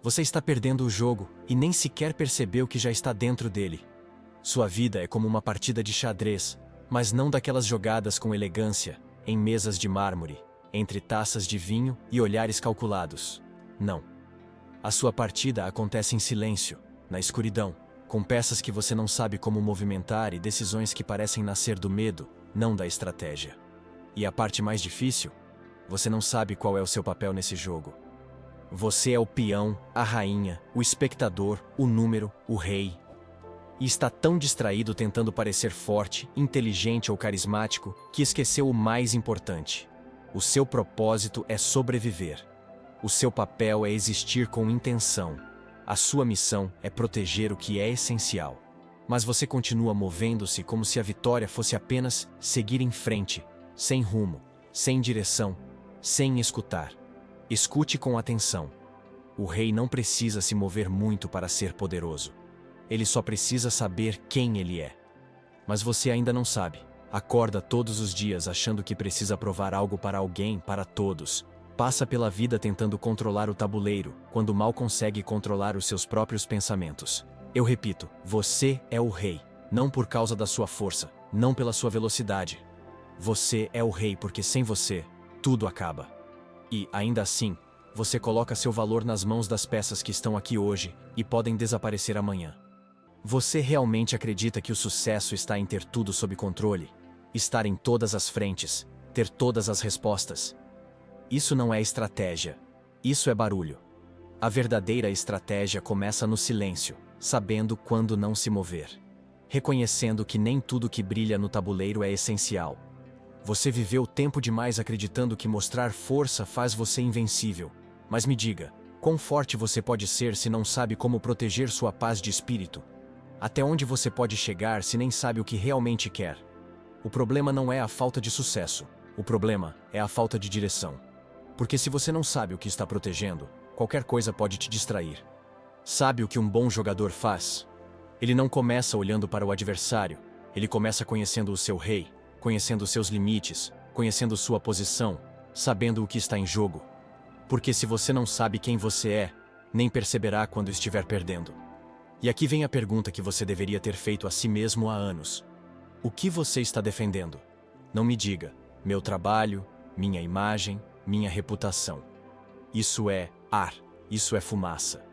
Você está perdendo o jogo e nem sequer percebeu que já está dentro dele. Sua vida é como uma partida de xadrez, mas não daquelas jogadas com elegância, em mesas de mármore, entre taças de vinho e olhares calculados. Não. A sua partida acontece em silêncio, na escuridão, com peças que você não sabe como movimentar e decisões que parecem nascer do medo, não da estratégia. E a parte mais difícil? Você não sabe qual é o seu papel nesse jogo. Você é o peão, a rainha, o espectador, o número, o rei. E está tão distraído tentando parecer forte, inteligente ou carismático que esqueceu o mais importante. O seu propósito é sobreviver. O seu papel é existir com intenção. A sua missão é proteger o que é essencial. Mas você continua movendo-se como se a vitória fosse apenas seguir em frente, sem rumo, sem direção, sem escutar. Escute com atenção. O rei não precisa se mover muito para ser poderoso. Ele só precisa saber quem ele é. Mas você ainda não sabe. Acorda todos os dias achando que precisa provar algo para alguém, para todos. Passa pela vida tentando controlar o tabuleiro, quando mal consegue controlar os seus próprios pensamentos. Eu repito, você é o rei, não por causa da sua força, não pela sua velocidade. Você é o rei porque sem você, tudo acaba. E, ainda assim, você coloca seu valor nas mãos das peças que estão aqui hoje e podem desaparecer amanhã. Você realmente acredita que o sucesso está em ter tudo sob controle? Estar em todas as frentes, ter todas as respostas? Isso não é estratégia. Isso é barulho. A verdadeira estratégia começa no silêncio, sabendo quando não se mover. Reconhecendo que nem tudo que brilha no tabuleiro é essencial. Você viveu tempo demais acreditando que mostrar força faz você invencível. Mas me diga, quão forte você pode ser se não sabe como proteger sua paz de espírito? Até onde você pode chegar se nem sabe o que realmente quer? O problema não é a falta de sucesso. O problema é a falta de direção. Porque se você não sabe o que está protegendo, qualquer coisa pode te distrair. Sabe o que um bom jogador faz? Ele não começa olhando para o adversário. Ele começa conhecendo o seu rei, conhecendo seus limites, conhecendo sua posição, sabendo o que está em jogo. Porque se você não sabe quem você é, nem perceberá quando estiver perdendo. E aqui vem a pergunta que você deveria ter feito a si mesmo há anos. O que você está defendendo? Não me diga, meu trabalho, minha imagem, minha reputação. Isso é ar, isso é fumaça.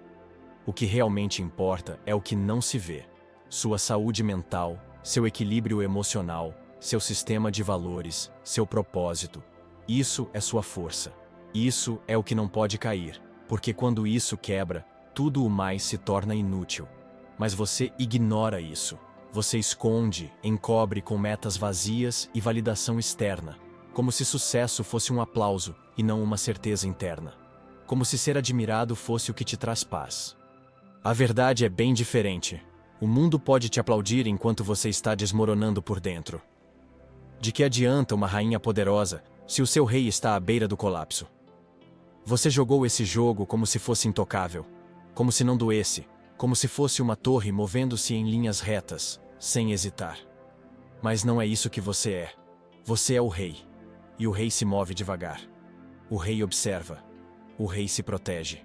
O que realmente importa é o que não se vê. Sua saúde mental, seu equilíbrio emocional, seu sistema de valores, seu propósito. Isso é sua força. Isso é o que não pode cair, porque quando isso quebra, tudo o mais se torna inútil. Mas você ignora isso. Você esconde, encobre com metas vazias e validação externa, como se sucesso fosse um aplauso e não uma certeza interna. Como se ser admirado fosse o que te traz paz. A verdade é bem diferente. O mundo pode te aplaudir enquanto você está desmoronando por dentro. De que adianta uma rainha poderosa se o seu rei está à beira do colapso? Você jogou esse jogo como se fosse intocável, como se não doesse, como se fosse uma torre movendo-se em linhas retas, sem hesitar. Mas não é isso que você é. Você é o rei. E o rei se move devagar. O rei observa. O rei se protege.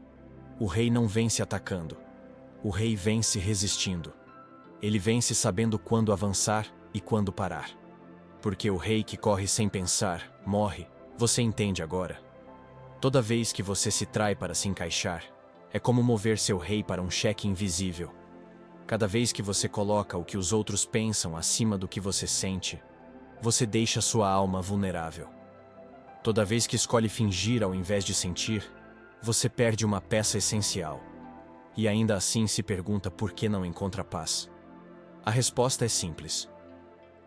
O rei não vence atacando. O rei vence resistindo. Ele vence sabendo quando avançar e quando parar. Porque o rei que corre sem pensar, morre. Você entende agora? Toda vez que você se trai para se encaixar, é como mover seu rei para um cheque invisível. Cada vez que você coloca o que os outros pensam acima do que você sente, você deixa sua alma vulnerável. Toda vez que escolhe fingir ao invés de sentir, você perde uma peça essencial. E ainda assim se pergunta por que não encontra paz. A resposta é simples.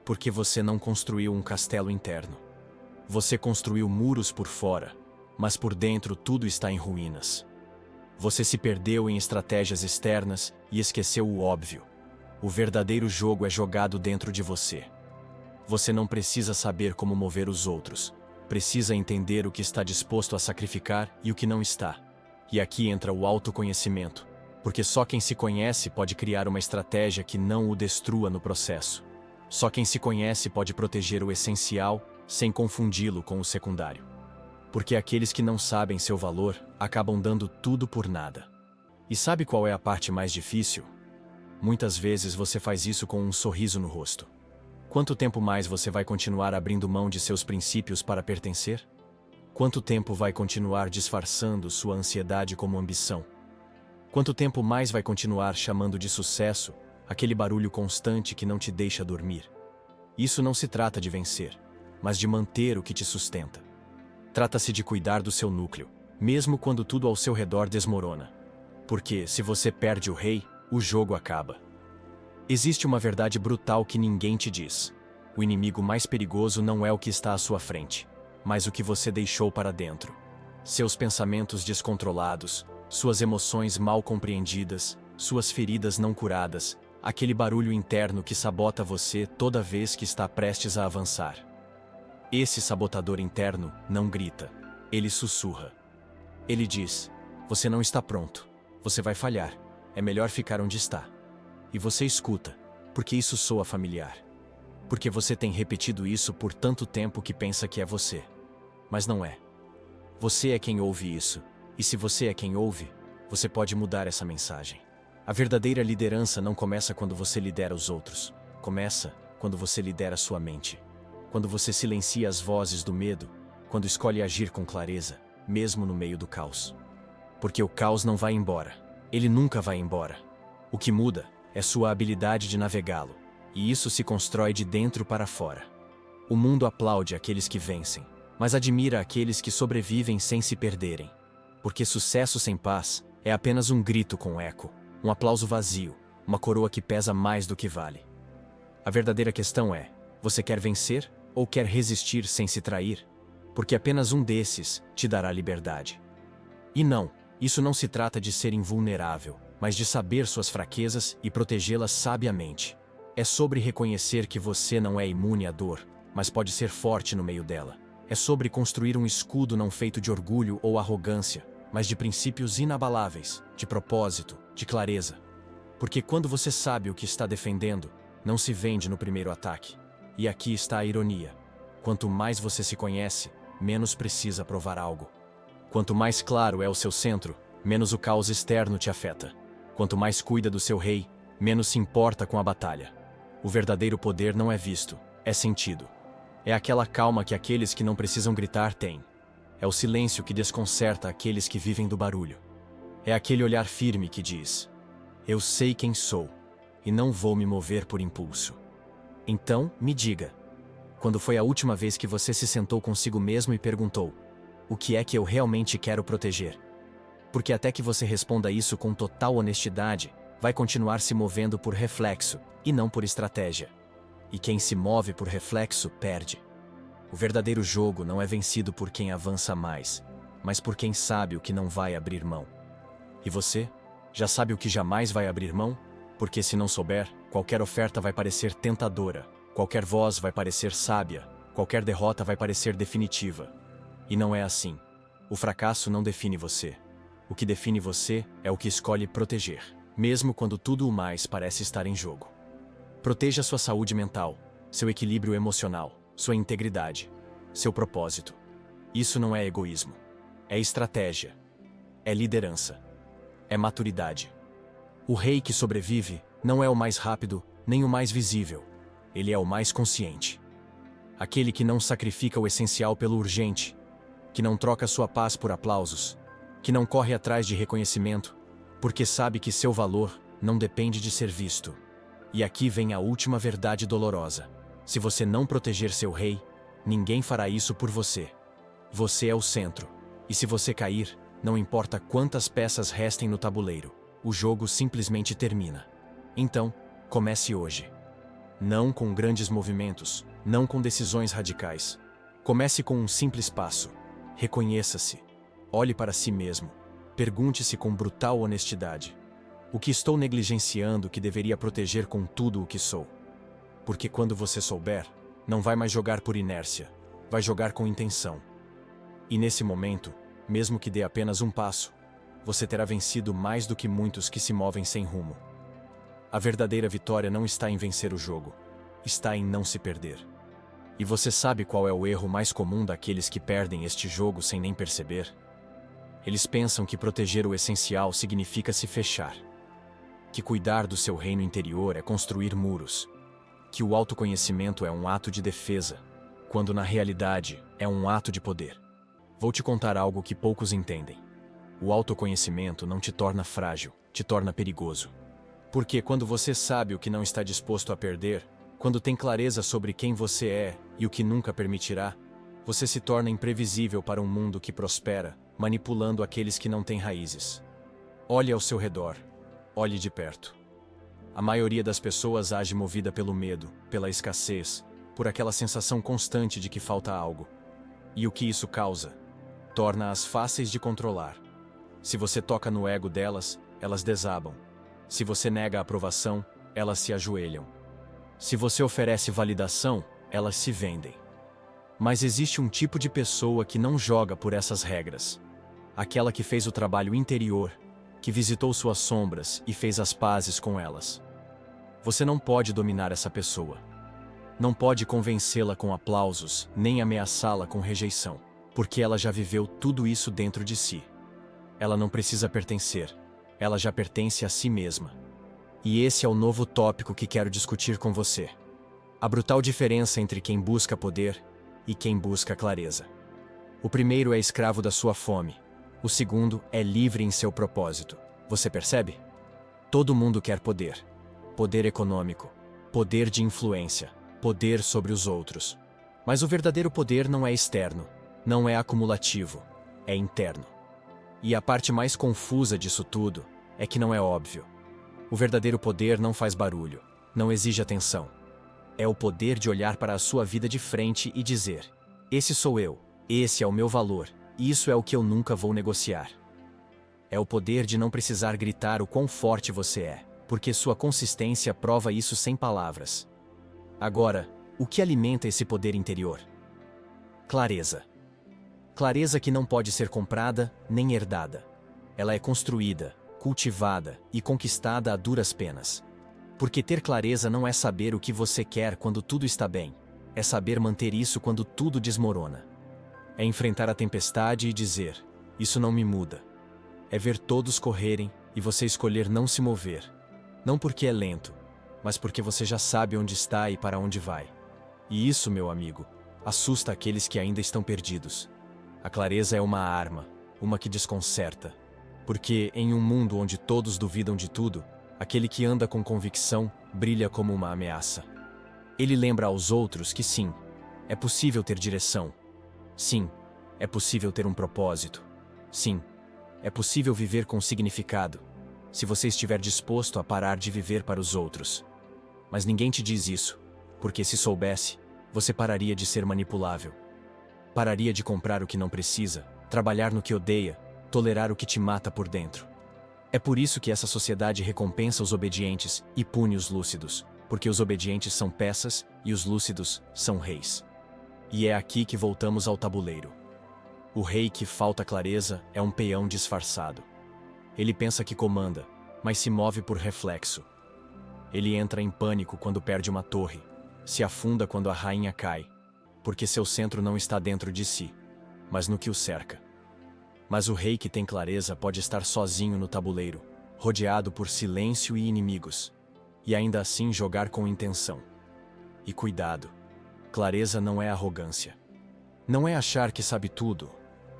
Porque você não construiu um castelo interno. Você construiu muros por fora, mas por dentro tudo está em ruínas. Você se perdeu em estratégias externas e esqueceu o óbvio. O verdadeiro jogo é jogado dentro de você. Você não precisa saber como mover os outros. Precisa entender o que está disposto a sacrificar e o que não está. E aqui entra o autoconhecimento, porque só quem se conhece pode criar uma estratégia que não o destrua no processo. Só quem se conhece pode proteger o essencial sem confundi-lo com o secundário. Porque aqueles que não sabem seu valor acabam dando tudo por nada. E sabe qual é a parte mais difícil? Muitas vezes você faz isso com um sorriso no rosto. Quanto tempo mais você vai continuar abrindo mão de seus princípios para pertencer? Quanto tempo vai continuar disfarçando sua ansiedade como ambição? Quanto tempo mais vai continuar chamando de sucesso aquele barulho constante que não te deixa dormir? Isso não se trata de vencer, mas de manter o que te sustenta. Trata-se de cuidar do seu núcleo, mesmo quando tudo ao seu redor desmorona. Porque, se você perde o rei, o jogo acaba. Existe uma verdade brutal que ninguém te diz. O inimigo mais perigoso não é o que está à sua frente, mas o que você deixou para dentro. Seus pensamentos descontrolados, suas emoções mal compreendidas, suas feridas não curadas, aquele barulho interno que sabota você toda vez que está prestes a avançar. Esse sabotador interno não grita, ele sussurra. Ele diz: você não está pronto, você vai falhar, é melhor ficar onde está. E você escuta, porque isso soa familiar. Porque você tem repetido isso por tanto tempo que pensa que é você. Mas não é. Você é quem ouve isso, e se você é quem ouve, você pode mudar essa mensagem. A verdadeira liderança não começa quando você lidera os outros. Começa quando você lidera sua mente. Quando você silencia as vozes do medo, quando escolhe agir com clareza, mesmo no meio do caos. Porque o caos não vai embora. Ele nunca vai embora. O que muda é sua habilidade de navegá-lo, e isso se constrói de dentro para fora. O mundo aplaude aqueles que vencem, mas admira aqueles que sobrevivem sem se perderem. Porque sucesso sem paz é apenas um grito com eco, um aplauso vazio, uma coroa que pesa mais do que vale. A verdadeira questão é: você quer vencer ou quer resistir sem se trair? Porque apenas um desses te dará liberdade. E não, isso não se trata de ser invulnerável, mas de saber suas fraquezas e protegê-las sabiamente. É sobre reconhecer que você não é imune à dor, mas pode ser forte no meio dela. É sobre construir um escudo não feito de orgulho ou arrogância, mas de princípios inabaláveis, de propósito, de clareza. Porque quando você sabe o que está defendendo, não se vende no primeiro ataque. E aqui está a ironia. Quanto mais você se conhece, menos precisa provar algo. Quanto mais claro é o seu centro, menos o caos externo te afeta. Quanto mais cuida do seu rei, menos se importa com a batalha. O verdadeiro poder não é visto, é sentido. É aquela calma que aqueles que não precisam gritar têm. É o silêncio que desconcerta aqueles que vivem do barulho. É aquele olhar firme que diz: eu sei quem sou, e não vou me mover por impulso. Então, me diga, quando foi a última vez que você se sentou consigo mesmo e perguntou: o que é que eu realmente quero proteger? Porque até que você responda isso com total honestidade, vai continuar se movendo por reflexo, e não por estratégia. E quem se move por reflexo, perde. O verdadeiro jogo não é vencido por quem avança mais, mas por quem sabe o que não vai abrir mão. E você? Já sabe o que jamais vai abrir mão? Porque se não souber, qualquer oferta vai parecer tentadora, qualquer voz vai parecer sábia, qualquer derrota vai parecer definitiva. E não é assim. O fracasso não define você. O que define você é o que escolhe proteger, mesmo quando tudo o mais parece estar em jogo. Proteja sua saúde mental, seu equilíbrio emocional, sua integridade, seu propósito. Isso não é egoísmo. É estratégia. É liderança. É maturidade. O rei que sobrevive não é o mais rápido, nem o mais visível. Ele é o mais consciente. Aquele que não sacrifica o essencial pelo urgente, que não troca sua paz por aplausos, que não corre atrás de reconhecimento, porque sabe que seu valor não depende de ser visto. E aqui vem a última verdade dolorosa. Se você não proteger seu rei, ninguém fará isso por você. Você é o centro. E se você cair, não importa quantas peças restem no tabuleiro, o jogo simplesmente termina. Então, comece hoje. Não com grandes movimentos, não com decisões radicais. Comece com um simples passo. Reconheça-se. Olhe para si mesmo. Pergunte-se com brutal honestidade: o que estou negligenciando que deveria proteger com tudo o que sou? Porque quando você souber, não vai mais jogar por inércia, vai jogar com intenção. E nesse momento, mesmo que dê apenas um passo, você terá vencido mais do que muitos que se movem sem rumo. A verdadeira vitória não está em vencer o jogo, está em não se perder. E você sabe qual é o erro mais comum daqueles que perdem este jogo sem nem perceber? Eles pensam que proteger o essencial significa se fechar, que cuidar do seu reino interior é construir muros, que o autoconhecimento é um ato de defesa, quando na realidade é um ato de poder. Vou te contar algo que poucos entendem. O autoconhecimento não te torna frágil, te torna perigoso. Porque quando você sabe o que não está disposto a perder, quando tem clareza sobre quem você é e o que nunca permitirá, você se torna imprevisível para um mundo que prospera, manipulando aqueles que não têm raízes. Olhe ao seu redor. Olhe de perto. A maioria das pessoas age movida pelo medo, pela escassez, por aquela sensação constante de que falta algo. E o que isso causa? Torna-as fáceis de controlar. Se você toca no ego delas, elas desabam. Se você nega a aprovação, elas se ajoelham. Se você oferece validação, elas se vendem. Mas existe um tipo de pessoa que não joga por essas regras. Aquela que fez o trabalho interior, que visitou suas sombras e fez as pazes com elas. Você não pode dominar essa pessoa. Não pode convencê-la com aplausos, nem ameaçá-la com rejeição, porque ela já viveu tudo isso dentro de si. Ela não precisa pertencer, ela já pertence a si mesma. E esse é o novo tópico que quero discutir com você. A brutal diferença entre quem busca poder e quem busca clareza. O primeiro é escravo da sua fome. O segundo é livre em seu propósito. Você percebe? Todo mundo quer poder. Poder econômico, poder de influência, poder sobre os outros. Mas o verdadeiro poder não é externo, não é acumulativo, é interno. E a parte mais confusa disso tudo é que não é óbvio. O verdadeiro poder não faz barulho, não exige atenção. É o poder de olhar para a sua vida de frente e dizer: esse sou eu, esse é o meu valor, isso é o que eu nunca vou negociar. É o poder de não precisar gritar o quão forte você é, porque sua consistência prova isso sem palavras. Agora, o que alimenta esse poder interior? Clareza. Clareza que não pode ser comprada nem herdada. Ela é construída, cultivada e conquistada a duras penas. Porque ter clareza não é saber o que você quer quando tudo está bem, é saber manter isso quando tudo desmorona. É enfrentar a tempestade e dizer: isso não me muda. É ver todos correrem e você escolher não se mover. Não porque é lento, mas porque você já sabe onde está e para onde vai. E isso, meu amigo, assusta aqueles que ainda estão perdidos. A clareza é uma arma, uma que desconcerta. Porque, em um mundo onde todos duvidam de tudo, aquele que anda com convicção brilha como uma ameaça. Ele lembra aos outros que sim, é possível ter direção. Sim, é possível ter um propósito. Sim, é possível viver com significado, se você estiver disposto a parar de viver para os outros. Mas ninguém te diz isso, porque se soubesse, você pararia de ser manipulável. Pararia de comprar o que não precisa, trabalhar no que odeia, tolerar o que te mata por dentro. É por isso que essa sociedade recompensa os obedientes e pune os lúcidos, porque os obedientes são peças e os lúcidos são reis. E é aqui que voltamos ao tabuleiro. O rei que falta clareza é um peão disfarçado. Ele pensa que comanda, mas se move por reflexo. Ele entra em pânico quando perde uma torre, se afunda quando a rainha cai, porque seu centro não está dentro de si, mas no que o cerca. Mas o rei que tem clareza pode estar sozinho no tabuleiro, rodeado por silêncio e inimigos, e ainda assim jogar com intenção. E cuidado, clareza não é arrogância. Não é achar que sabe tudo,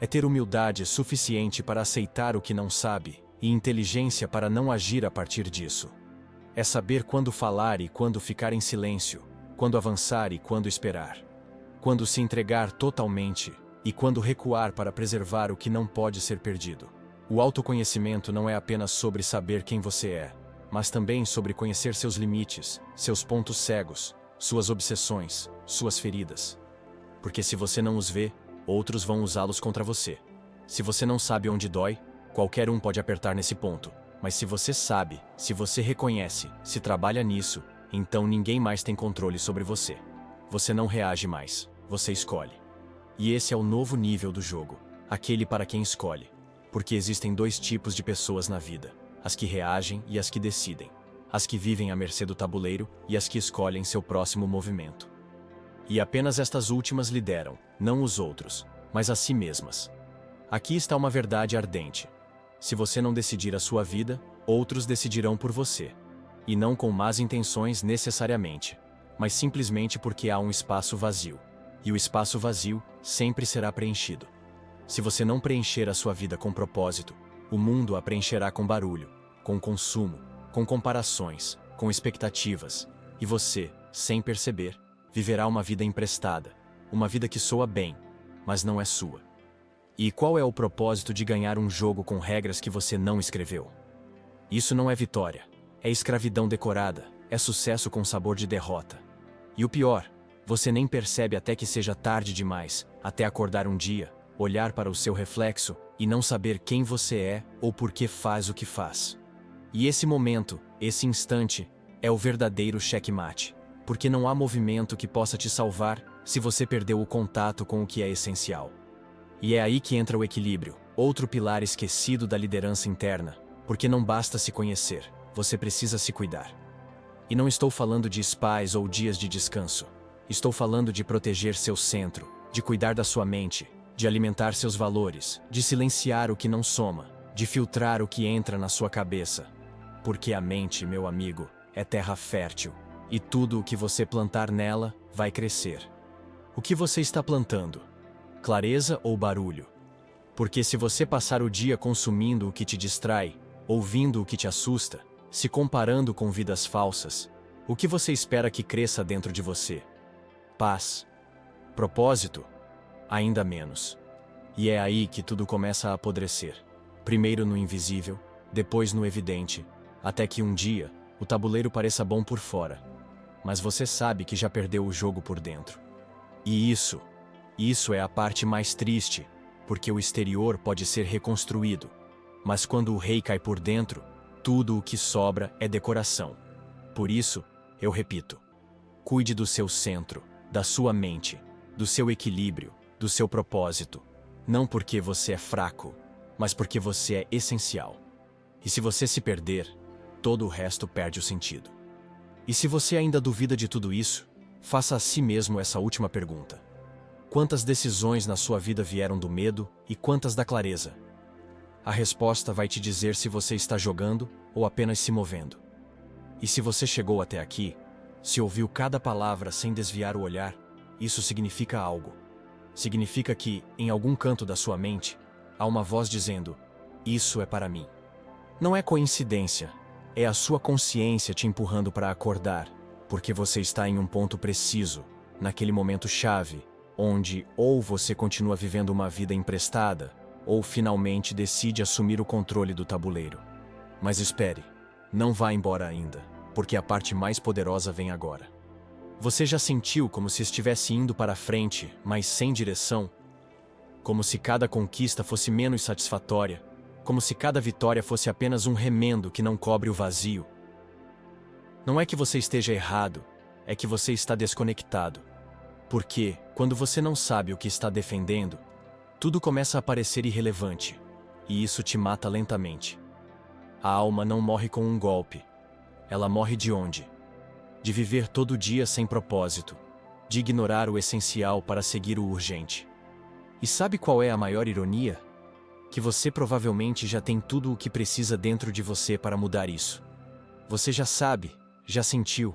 é ter humildade suficiente para aceitar o que não sabe e inteligência para não agir a partir disso. É saber quando falar e quando ficar em silêncio, quando avançar e quando esperar, quando se entregar totalmente e quando recuar para preservar o que não pode ser perdido. O autoconhecimento não é apenas sobre saber quem você é, mas também sobre conhecer seus limites, seus pontos cegos, suas obsessões, suas feridas. Porque se você não os vê, outros vão usá-los contra você. Se você não sabe onde dói, qualquer um pode apertar nesse ponto. Mas se você sabe, se você reconhece, se trabalha nisso, então ninguém mais tem controle sobre você. Você não reage mais, você escolhe. E esse é o novo nível do jogo, aquele para quem escolhe. Porque existem dois tipos de pessoas na vida: as que reagem e as que decidem. As que vivem à mercê do tabuleiro e as que escolhem seu próximo movimento. E apenas estas últimas lideram, não os outros, mas a si mesmas. Aqui está uma verdade ardente. Se você não decidir a sua vida, outros decidirão por você. E não com más intenções necessariamente, mas simplesmente porque há um espaço vazio. E o espaço vazio sempre será preenchido. Se você não preencher a sua vida com propósito, o mundo a preencherá com barulho, com consumo, com comparações, com expectativas, e você, sem perceber, viverá uma vida emprestada, uma vida que soa bem, mas não é sua. E qual é o propósito de ganhar um jogo com regras que você não escreveu? Isso não é vitória, é escravidão decorada, é sucesso com sabor de derrota. E o pior, você nem percebe até que seja tarde demais, até acordar um dia, olhar para o seu reflexo e não saber quem você é ou por que faz o que faz. E esse momento, esse instante, é o verdadeiro checkmate, porque não há movimento que possa te salvar se você perdeu o contato com o que é essencial. E é aí que entra o equilíbrio, outro pilar esquecido da liderança interna, porque não basta se conhecer, você precisa se cuidar. E não estou falando de spas ou dias de descanso. Estou falando de proteger seu centro, de cuidar da sua mente, de alimentar seus valores, de silenciar o que não soma, de filtrar o que entra na sua cabeça. Porque a mente, meu amigo, é terra fértil, e tudo o que você plantar nela vai crescer. O que você está plantando? Clareza ou barulho? Porque se você passar o dia consumindo o que te distrai, ouvindo o que te assusta, se comparando com vidas falsas, o que você espera que cresça dentro de você? Paz. Propósito? Ainda menos. E é aí que tudo começa a apodrecer. Primeiro no invisível, depois no evidente, até que um dia, o tabuleiro pareça bom por fora. Mas você sabe que já perdeu o jogo por dentro. E isso é a parte mais triste, porque o exterior pode ser reconstruído. Mas quando o rei cai por dentro, tudo o que sobra é decoração. Por isso, eu repito, cuide do seu centro, da sua mente, do seu equilíbrio, do seu propósito. Não porque você é fraco, mas porque você é essencial. E se você se perder, todo o resto perde o sentido. E se você ainda duvida de tudo isso, faça a si mesmo essa última pergunta. Quantas decisões na sua vida vieram do medo e quantas da clareza? A resposta vai te dizer se você está jogando ou apenas se movendo. E se você chegou até aqui, se ouviu cada palavra sem desviar o olhar, isso significa algo. Significa que, em algum canto da sua mente, há uma voz dizendo: isso é para mim. Não é coincidência, é a sua consciência te empurrando para acordar, porque você está em um ponto preciso, naquele momento chave, onde ou você continua vivendo uma vida emprestada, ou finalmente decide assumir o controle do tabuleiro. Mas espere, não vá embora ainda, porque a parte mais poderosa vem agora. Você já sentiu como se estivesse indo para frente, mas sem direção? Como se cada conquista fosse menos satisfatória? Como se cada vitória fosse apenas um remendo que não cobre o vazio? Não é que você esteja errado, é que você está desconectado. Porque, quando você não sabe o que está defendendo, tudo começa a parecer irrelevante, e isso te mata lentamente. A alma não morre com um golpe. Ela morre de onde? De viver todo dia sem propósito, de ignorar o essencial para seguir o urgente. E sabe qual é a maior ironia? Que você provavelmente já tem tudo o que precisa dentro de você para mudar isso. Você já sabe, já sentiu,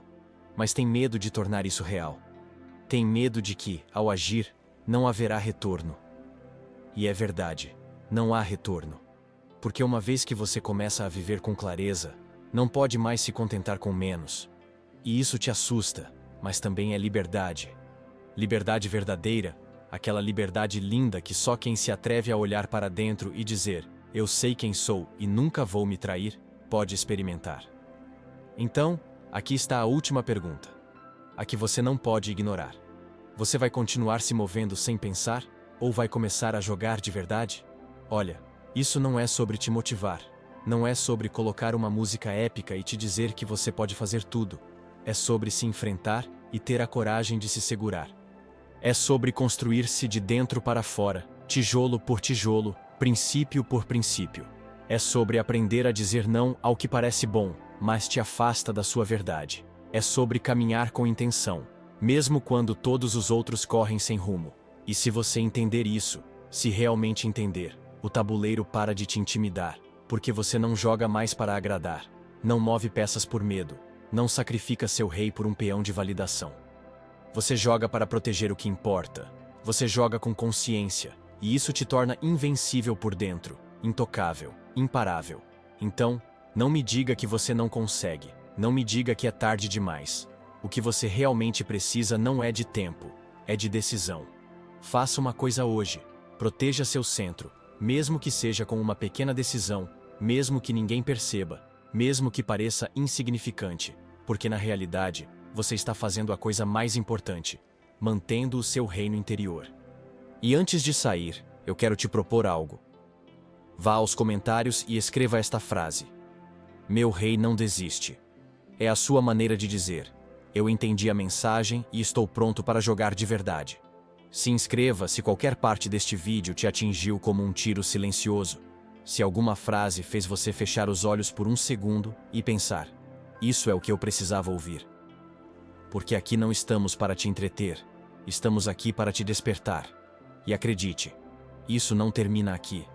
mas tem medo de tornar isso real. Tem medo de que, ao agir, não haverá retorno. E é verdade, não há retorno. Porque uma vez que você começa a viver com clareza, não pode mais se contentar com menos. E isso te assusta, mas também é liberdade. Liberdade verdadeira, aquela liberdade linda que só quem se atreve a olhar para dentro e dizer: eu sei quem sou e nunca vou me trair, pode experimentar. Então, aqui está a última pergunta. A que você não pode ignorar. Você vai continuar se movendo sem pensar? Ou vai começar a jogar de verdade? Olha, isso não é sobre te motivar. Não é sobre colocar uma música épica e te dizer que você pode fazer tudo. É sobre se enfrentar e ter a coragem de se segurar. É sobre construir-se de dentro para fora, tijolo por tijolo, princípio por princípio. É sobre aprender a dizer não ao que parece bom, mas te afasta da sua verdade. É sobre caminhar com intenção, mesmo quando todos os outros correm sem rumo. E se você entender isso, se realmente entender, O tabuleiro para de te intimidar, porque você não joga mais para agradar, não move peças por medo, não sacrifica seu rei por um peão de validação. Você joga para proteger o que importa, você joga com consciência, e isso te torna invencível por dentro, intocável, imparável. Então, não me diga que você não consegue, não me diga que é tarde demais. O que você realmente precisa não é de tempo, é de decisão. Faça uma coisa hoje, proteja seu centro, mesmo que seja com uma pequena decisão, mesmo que ninguém perceba, mesmo que pareça insignificante, porque na realidade, você está fazendo a coisa mais importante, mantendo o seu reino interior. E antes de sair, eu quero te propor algo. Vá aos comentários e escreva esta frase: meu rei não desiste. É a sua maneira de dizer: eu entendi a mensagem e estou pronto para jogar de verdade. Se inscreva se qualquer parte deste vídeo te atingiu como um tiro silencioso. Se alguma frase fez você fechar os olhos por um segundo e pensar: isso é o que eu precisava ouvir. Porque aqui não estamos para te entreter, estamos aqui para te despertar. E acredite, isso não termina aqui.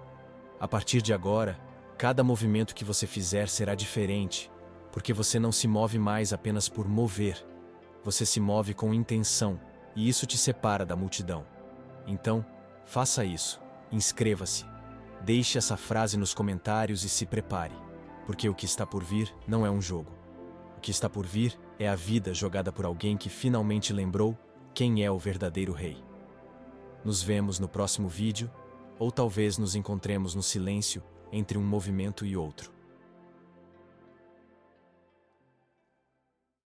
A partir de agora, cada movimento que você fizer será diferente, porque você não se move mais apenas por mover. Você se move com intenção, e isso te separa da multidão. Então, faça isso, inscreva-se, deixe essa frase nos comentários e se prepare, porque o que está por vir não é um jogo. O que está por vir é a vida jogada por alguém que finalmente lembrou quem é o verdadeiro rei. Nos vemos no próximo vídeo, ou talvez nos encontremos no silêncio entre um movimento e outro.